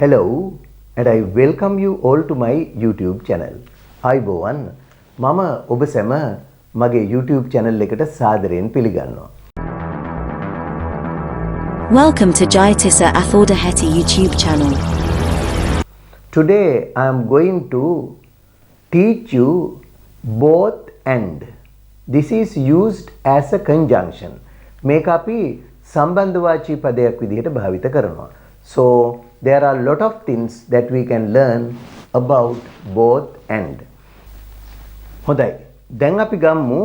Hello, and I welcome you all to my YouTube channel. අයිබෝවන් මම ඔබ සැම මගේ YouTube channel එකට සාදරයෙන් පිළිගන්නවා. Welcome to Jayatissa Athaudahetti YouTube channel. Today I am going to teach you both and. This is used as a conjunction. මේක අපි සම්බන්ධවාචී පදයක් විදිහට භාවිත කරනවා. So there are a lot of things that we can learn about both and. හොඳයි. දැන් අපි ගමු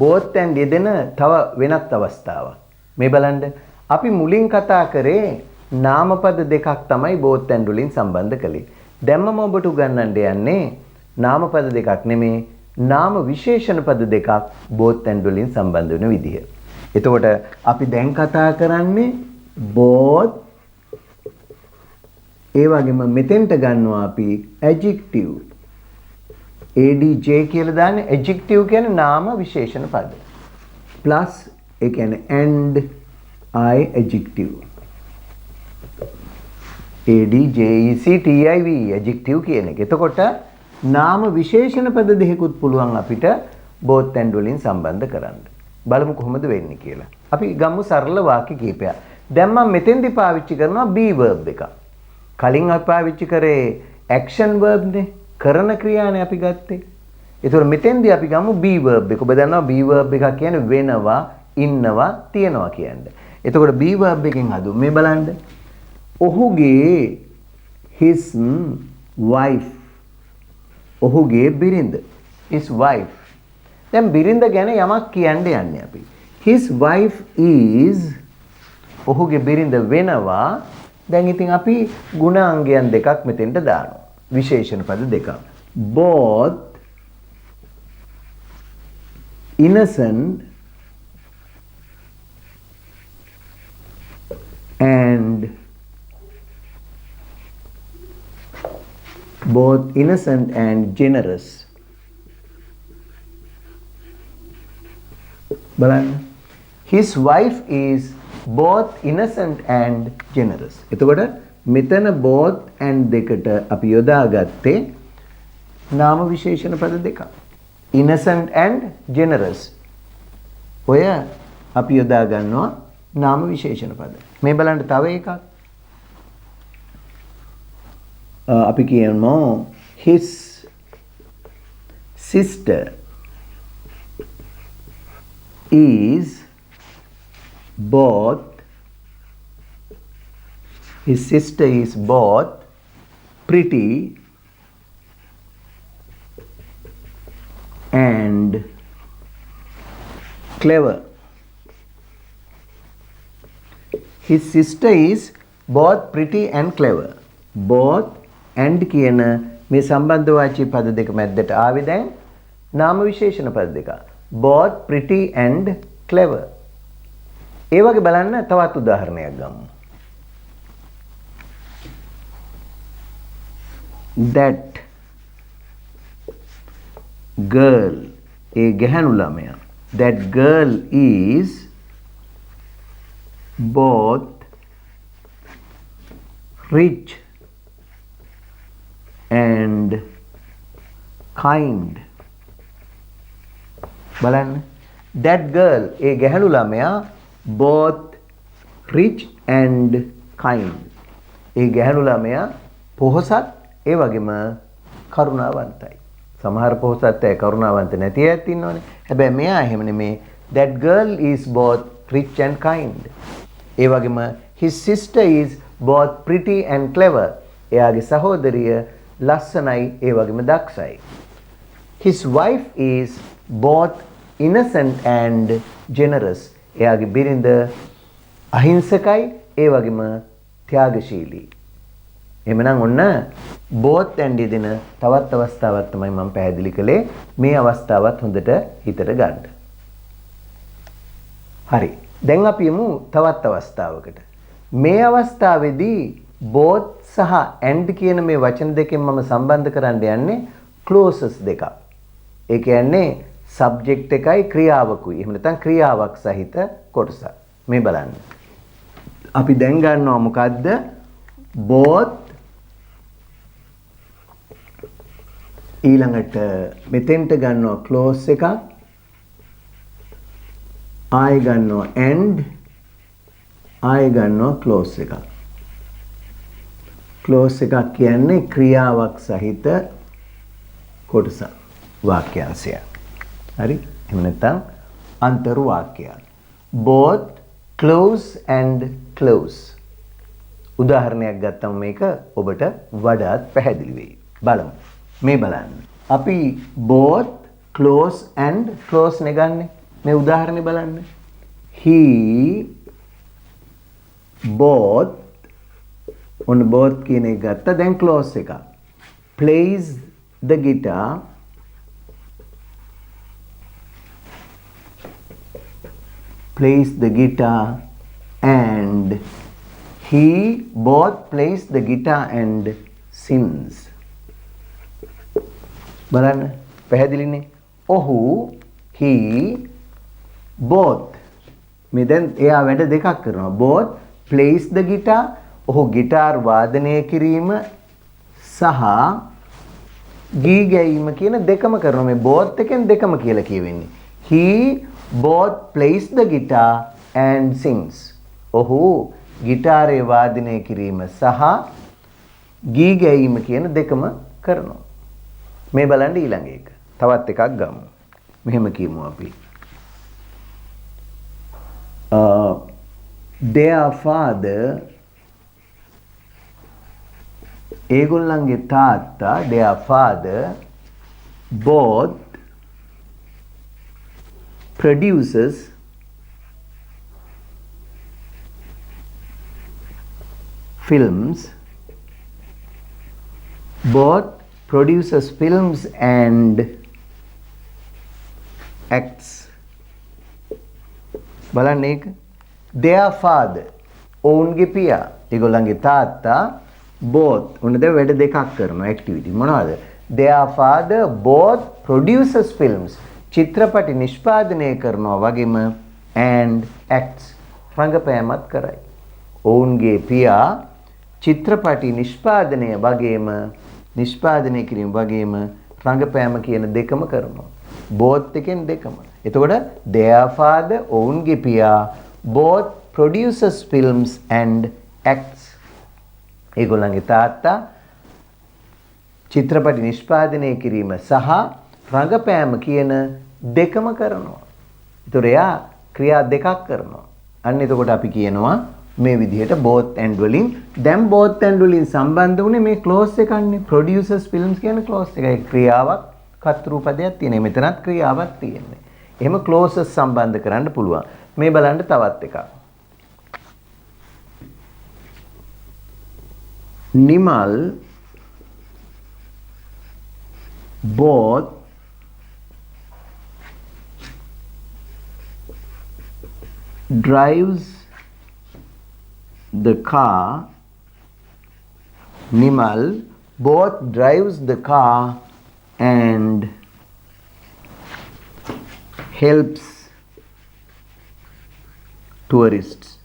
both and යෙදෙන තව වෙනත් අවස්ථාවක්. මේ බලන්න. අපි මුලින් කතා කරේ නාමපද දෙකක් තමයි both and වලින් සම්බන්ධ කළේ. දැන් මම ඔබට උගන්වන්න යන්නේ නාමපද දෙකක් නෙමේ නාම විශේෂණ පද දෙකක් both and වලින් සම්බන්ධ වෙන විදිහ. එතකොට අපි දැන් කතා කරන්නේ both ඒ වගේම මෙතෙන්ට ගන්නවා අපි adjective adj කියලා දාන්නේ adjective කියන්නේ නාම විශේෂණ පද plus ඒ කියන්නේ and I adjective adjective adjective කියන එක. එතකොට නාම විශේෂණ පද දෙකකුත් පුළුවන් අපිට both and වලින් සම්බන්ධ කරන්න. බලමු කොහොමද වෙන්නේ කියලා. අපි ගමු සරල වාක්‍ය කිහිපයක්. දැන් මම මෙතෙන්දි පාවිච්චි කරනවා be verb එක. කලින් අපි පාවිච්චි කරේ action verb නේ. කරන ක්‍රියානේ අපි ගත්තේ. ඒතකොට මෙතෙන්දී අපි ගමු be verb එක. ඔබ දන්නවා be verb එක කියන්නේ වෙනවා, ඉන්නවා, තියනවා කියන්නේ. එතකොට be verb එකෙන් හදමු. මේ බලන්න. ඔහුගේ his wife. ඔහුගේ බිරිඳ. his wife. දැන් බිරිඳ ගැන යමක් කියන්න යන්නේ අපි. his wife is ඔහුගේ බිරිඳ වෙනවා. දැන් ඉතින් අපි ගුණාංගයන් දෙකක් මෙතෙන්ට දානවා. විශේෂණ පද දෙකක්. both innocent and generous. බලන්න. his wife is both innocent and generous. එතකොට මෙතන both and දෙකට අපි යොදාගත්තේ නාම විශේෂණ පද දෙකක්. innocent and generous. ඔය අපි යොදා ගන්නවා නාම විශේෂණ පද. මේ බලන්න තව එකක්. අපි කියනවා his sister is both pretty and clever. His sister is both pretty and clever. Both and කියන මේ සම්බන්ධවාචී පද දෙක මැද්දට ආවේ දැන් නාම විශේෂණ පද දෙක. both pretty and clever. ඒ වගේ බලන්න තවත් උදාහරණයක් ගමු. that girl ඒ ගැහැණු ළමයා. that girl is both rich and kind. බලන්න. that girl ඒ ගැහැණු ළමයා both rich and kind. ඒ ගැහැණු ළමයා පොහොසත් ඒ වගේම කරුණාවන්තයි. සමහර පොහොසත් අය කරුණාවන්ත නැති අයත් ඉන්නවනේ. හැබැයි මෙයා එහෙම නෙමේ. that girl is both rich and kind. ඒ වගේම his sister is both pretty and clever. එයාගේ සහෝදරිය ලස්සනයි ඒ වගේම දක්ෂයි. his wife is both innocent and generous. එයාගේ බිරිඳ අහිංසකයි ඒ වගේම ත්‍යාගශීලී. එහෙමනම් ඔන්න both and යෙදෙන තවත් අවස්ථාවක් තමයි මම පැහැදිලි කළේ. මේ අවස්ථාවත් හොඳට හිතට ගන්න. හරි. දැන් අපි යමු තවත් අවස්ථාවකට. මේ අවස්ථාවේදී both සහ and කියන මේ වචන දෙකෙන් මම සම්බන්ධ කරන්න යන්නේ clauses දෙකක්. ඒ කියන්නේ subject එකයි ක්‍රියාවකුයි. එහෙම නැත්නම් ක්‍රියාවක් සහිත කොටසක්. මේ බලන්න. අපි දැන් ගන්නවා මොකද්ද? both ඊළඟට මෙතෙන්ට ගන්නවා clause එකක් I ගන්නවා and I ගන්නවා clause එකක් clause එකක් කියන්නේ ක්‍රියාවක් සහිත කොටස වාක්‍යාංශය හරි එහෙම නැත්නම් අන්තර වාක්‍යයක් both close and close උදාහරණයක් ගත්තම මේක ඔබට වඩාත් පැහැදිලි වෙයි බලමු මේ බලන්න අපි both close and close නේ ගන්නෙ මේ උදාහරණේ බලන්න he both on both කියන එක ගත්තා දැන් close එක plays the guitar and he both plays the guitar and sings බලන්න පැහැදිලිනේ ඔහු he both මේ දැන් එයා වැඩ දෙකක් කරනවා both plays the guitar ඔහු ගිටාර් වාදනය කිරීම සහ ගී ගැයීම කියන දෙකම කරනවා මේ both එකෙන් දෙකම කියලා කියවෙන්නේ he both plays the guitar and sings ඔහු ගිටාරේ වාදනය කිරීම සහ ගී ගැයීම කියන දෙකම කරනවා මේ බලන්න ඊළඟ එක තවත් එකක් ගමු මෙහෙම කියමු අපි their father ඒගොල්ලන්ගේ තාත්තා their father both produces films and acts බලන්න ඒක their father ඔවුන්ගේ පියා ඒගොල්ලන්ගේ තාත්තා both උනද වැඩ දෙකක් කරනවා activity මොනවද their father both produces films චිත්‍රපටි නිෂ්පාදනය කරනවා වගේම and acts රංගපෑමත් කරයි ඔවුන්ගේ පියා චිත්‍රපටි නිෂ්පාදනය වගේම නිෂ්පාදනය කිරීම වගේම රංගපෑම කියන දෙකම කරනවා both එකෙන් දෙකම එතකොට their father ඔවුන්ගේ පියා both produces films and acts ඒගොල්ලන්ගේ තාත්තා චිත්‍රපටි නිෂ්පාදනය කිරීම සහ රංගපෑම කියන දෙකම කරනවා. ඒතොර එයා ක්‍රියා දෙකක් කරනවා. අන්න එතකොට අපි කියනවා මේ විදිහට both and වලින් දැන් both and වලින් සම්බන්ධ වුණේ මේ clause එකන්නේ produces films කියන clause එකයි ක්‍රියාවක් කර්තෘපදයක් තියෙනවා. මෙතනත් ක්‍රියාවක් තියෙන්නේ. එහෙම clauses සම්බන්ධ කරන්න පුළුවන්. මේ බලන්න තවත් එකක්. Nimal both drives the car Nimal both drives the car and helps tourists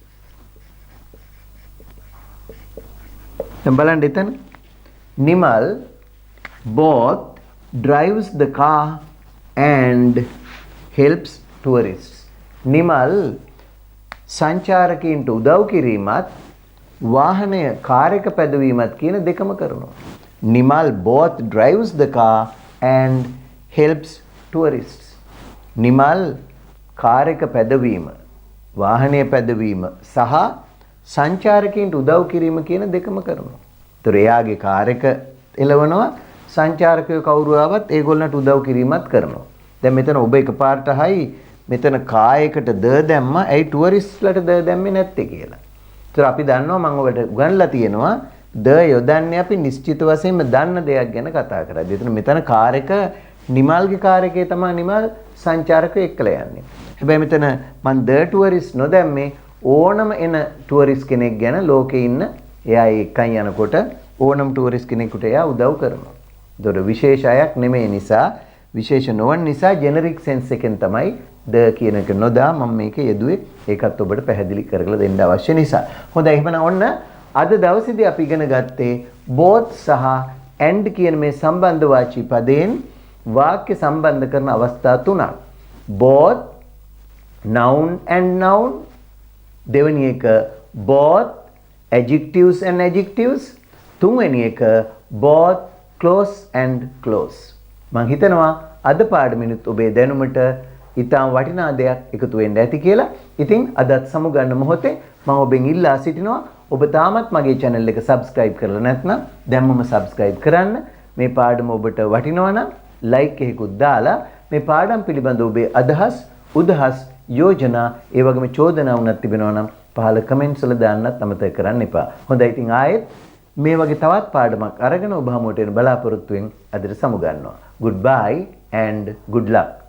දැන් බලන්න එතන Nimal both drives the car and helps tourists Nimal සංචාරකයන්ට උදව් කිරීමත් වාහනය කාර් එක පැදවීමත් කියන දෙකම කරනවා Nimal both drives the car and helps tourists Nimal car එක පැදවීම වාහනය පැදවීම සහ සංචාරකයන්ට උදව් කිරීම කියන දෙකම කරනවා. ඒතර එයාගේ කාර් එක එලවනවා සංචාරකයෝ කවුරු ආවත් ඒගොල්ලන්ට උදව් කිරීමත් කරනවා. දැන් මෙතන ඔබ එකපාරට හයි මෙතන කායයකට ද දැම්මා ඇයි ටුවරිස්ට්ලට ද දැම්මේ නැත්තේ කියලා. ඒතර අපි දන්නවා මම ඔබට උගන්ලා තියෙනවා ද යොදන්නේ අපි නිශ්චිත වශයෙන්ම දන්න දෙයක් ගැන කතා කරද්දී. එතන මෙතන කාර් එක නිමල්ගේ කාර් එකේ තමයි නිමල් සංචාරකයෝ එක්කලා යන්නේ. හැබැයි මෙතන මම ද ටුවරිස්ට් නොදැම්මේ ඕනම එන ටුවරිස්ට් කෙනෙක් ගැන ලෝකේ ඉන්න එයා එකන් යනකොට ඕනම ටුවරිස්ට් කෙනෙකුට එයා උදව් කරනවා. ඒතකොට විශේෂ අයක් නෙමෙයි නිසා විශේෂ නොවන නිසා ජෙනරික් සෙන්ස් එකෙන් තමයි ද කියන එක නොදා මම මේක යෙදුවේ ඒකත් ඔබට පැහැදිලි කරලා දෙන්න අවශ්‍ය නිසා. හොඳයි එහෙනම් ඔන්න අද දවසේදී අපි ඉගෙන ගත්තේ both සහ and කියන මේ සම්බන්ධ වාචී පදයෙන් වාක්‍ය සම්බන්ධ කරන අවස්ථා තුනක්. both, noun and noun. දෙවෙනි එක both, adjectives and adjectives. තුන්වෙනි එක both, close and close. මම හිතනවා අද පාඩමිනුත් ඔබේ දැනුමට ඊටම වටිනා දෙයක් එකතු වෙන්න ඇති කියලා. ඉතින් අදත් සමුගන්න මොහොතේ මම ඔබෙන් ඉල්ලා සිටිනවා ඔබ තාමත් මගේ channel එක subscribe කරලා නැත්නම් දැන්මම subscribe කරන්න. මේ පාඩම ඔබට වටිනවා නම් like එකකුත් දාලා මේ පාඩම් පිළිබඳ ඔබේ අදහස්, උදහස්, යෝජනා ඒ වගේම චෝදනා වුණත් තිබෙනවා නම් පහළ comments වල දාන්නත් අමතක කරන්න එපා. හොඳයි ඉතින් ආයෙත් මේ වගේ තවත් පාඩමක් අරගෙන ඔබ හමුවට එන බලාපොරොත්තුෙන් අදට සමුගන්නවා. Goodbye and good luck.